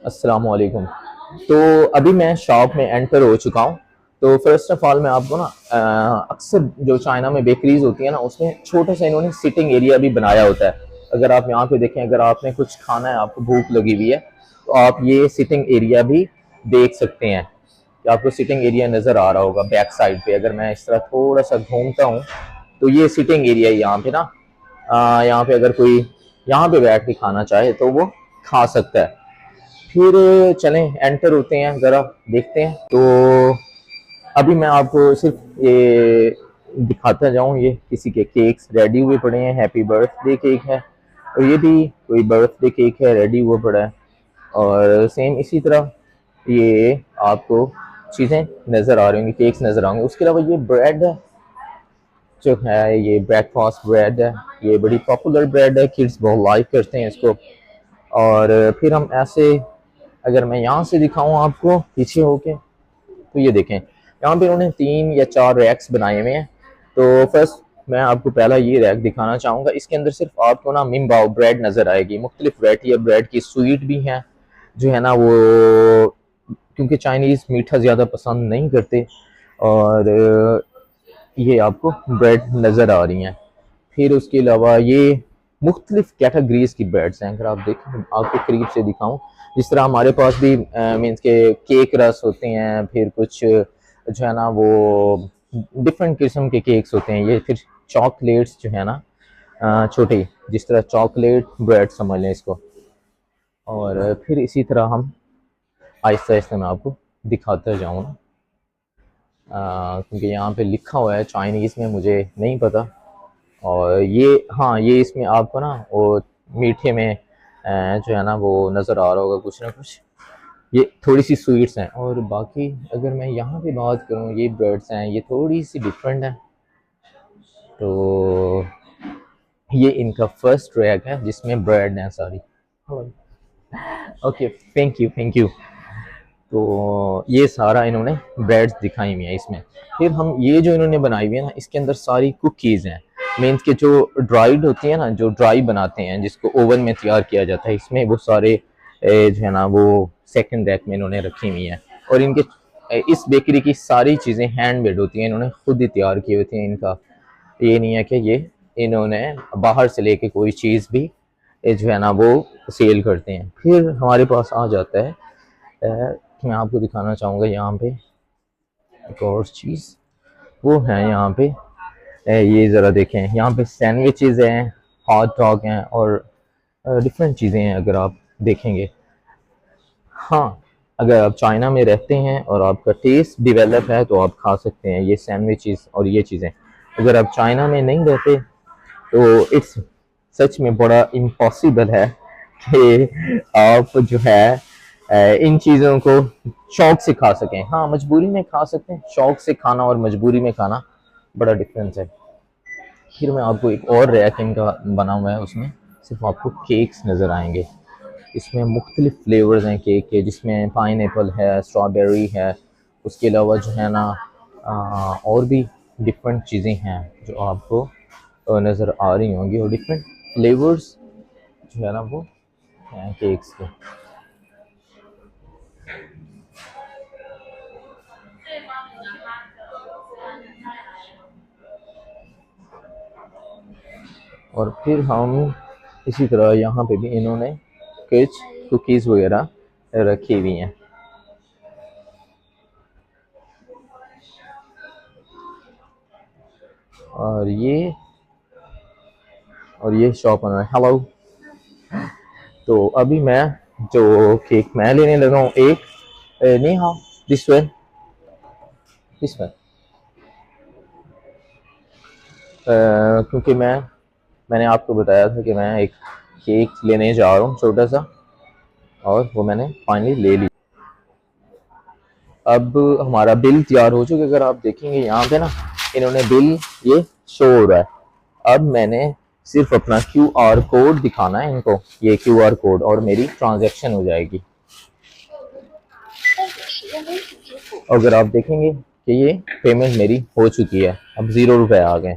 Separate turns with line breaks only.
अस्सलाम वालेकुम। तो अभी मैं शॉप में एंटर हो चुका हूँ। तो फर्स्ट ऑफ ऑल मैं आपको ना अक्सर जो चाइना में बेकरीज होती है ना, उसमें छोटा सा इन्होंने सिटिंग एरिया भी बनाया होता है। अगर आप यहाँ पे देखें, अगर आपने कुछ खाना है, आपको भूख लगी हुई है, तो आप ये सिटिंग एरिया भी देख सकते हैं कि आपको सिटिंग एरिया नज़र आ रहा होगा बैक साइड पे। अगर मैं इस तरह थोड़ा सा घूमता हूँ तो ये सिटिंग एरिया यहाँ पे ना, यहाँ पे अगर कोई यहाँ पे बैठ के खाना चाहे तो वो खा सकता है। फिर चलें एंटर होते हैं, ज़रा देखते हैं। तो अभी मैं आपको सिर्फ ये दिखाता जाऊं, ये किसी के केक्स रेडी हुए पड़े हैं। हैप्पी बर्थडे केक है, और ये भी कोई बर्थडे केक है, रेडी हुआ पड़ा है। और सेम इसी तरह ये आपको चीज़ें नज़र आ रही होंगी, केक्स नज़र आएंगे। उसके अलावा ये ब्रेड है जो है, ये ब्रेकफास्ट ब्रेड है। ये बड़ी पॉपुलर ब्रेड है, किड्स बहुत लाइक करते हैं इसको। और फिर हम ऐसे, अगर मैं यहाँ से दिखाऊं आपको पीछे होके, तो ये देखें, यहाँ पे उन्होंने 3 या 4 रैक्स बनाए हुए हैं। तो फर्स्ट मैं आपको पहला ये रैक दिखाना चाहूँगा। इसके अंदर सिर्फ आपको ना मिम्बाओ ब्रेड नज़र आएगी। मुख्तलिफ वैरायटी है ब्रेड की, स्वीट भी हैं जो है ना वो, क्योंकि चाइनीज़ मीठा ज़्यादा पसंद नहीं करते। और ये आपको ब्रेड नज़र आ रही हैं। फिर उसके अलावा ये मुख्तलिफ कैटेगरीज की ब्रेड्स हैं। अगर आप देखें, आपको करीब से दिखाऊं, जिस तरह हमारे पास भी मीन्स के केक रस होते हैं, फिर कुछ जो है ना वो डिफरेंट किस्म के केक्स होते हैं। ये फिर चॉकलेट्स जो है ना, छोटे, जिस तरह चॉकलेट ब्रेड समझ लें इसको। और फिर इसी तरह हम आहिस्ता आहिस्ता मैं आपको दिखाता जाऊँ ना, क्योंकि यहाँ पे लिखा हुआ है चाइनीज़ में, मुझे नहीं पता। और ये, हाँ, ये इसमें आपको ना वो मीठे में जो है ना वो नज़र आ रहा होगा कुछ ना कुछ। ये थोड़ी सी स्वीट्स हैं। और बाकी अगर मैं यहाँ पे बात करूँ, ये ब्रेड्स हैं, ये थोड़ी सी डिफरेंट है। तो ये इनका फर्स्ट रैक है जिसमें ब्रेड है सारी। Okay, thank you thank you. तो ये सारा इन्होंने ब्रेड्स दिखाई हुई है इसमें। फिर हम ये जो इन्होंने बनाई हुई है ना, इसके अंदर सारी कुकीज़ हैं। मीन्स के जो ड्राइड होती है ना, जो ड्राई बनाते हैं, जिसको ओवन में तैयार किया जाता है, इसमें वो सारे जो है ना वो सेकंड रैक में इन्होंने रखी हुई हैं। और इनके इस बेकरी की सारी चीज़ें हैंडमेड होती हैं, इन्होंने खुद ही तैयार की होती हैं। इनका ये नहीं है कि ये इन्होंने बाहर से लेके कोई चीज़ भी जो है ना वो सेल करते हैं। फिर हमारे पास आ जाता है, मैं आपको दिखाना चाहूँगा यहाँ पे एक और चीज़, वो है यहाँ पे ये ज़रा देखें, यहाँ पे सैंडविचेस हैं, हॉट डॉग हैं, और डिफरेंट चीज़ें हैं अगर आप देखेंगे। हाँ, अगर आप चाइना में रहते हैं और आपका टेस्ट डेवलप है तो आप खा सकते हैं ये सैंडविचेस और ये चीज़ें। अगर आप चाइना में नहीं रहते तो इट्स सच में बड़ा इम्पॉसिबल है कि आप जो है इन चीज़ों को शौक से खा सकें। हाँ, मजबूरी में खा सकते हैं, शौक से खाना और मजबूरी में खाना बड़ा डिफरेंस है। फिर मैं आपको एक और रैक इनका बना हुआ है, उसमें सिर्फ आपको केक्स नज़र आएंगे। इसमें मुख्तलिफ फ्लेवर्स हैं केक के, जिसमें पाइनएप्पल है, स्ट्रॉबेरी है। उसके अलावा जो है ना और भी डिफरेंट चीज़ें हैं जो आपको नज़र आ रही होंगी, और डिफरेंट फ्लेवर्स जो है ना वो हैं केक्स के। और फिर हम इसी तरह यहाँ पे भी इन्होंने कुछ कुकीज़ वगैरह रखी हुई हैं। और ये शॉप ओनर, हेलो। तो अभी मैं जो केक मैं लेने लगा हूँ, एक नहीं, हाँ, दिस वे, दिस वे, क्योंकि मैंने आपको बताया था कि मैं एक केक लेने जा रहा हूँ छोटा सा, और वो मैंने फाइनली ले ली। अब हमारा बिल तैयार हो चुका है। अगर आप देखेंगे यहाँ पे ना, इन्होंने बिल ये शो हो रहा है। अब मैंने सिर्फ अपना QR कोड दिखाना है इनको, ये QR कोड, और मेरी ट्रांजैक्शन हो जाएगी। अगर आप देखेंगे कि ये पेमेंट मेरी हो चुकी है, अब 0 रुपए आ गए।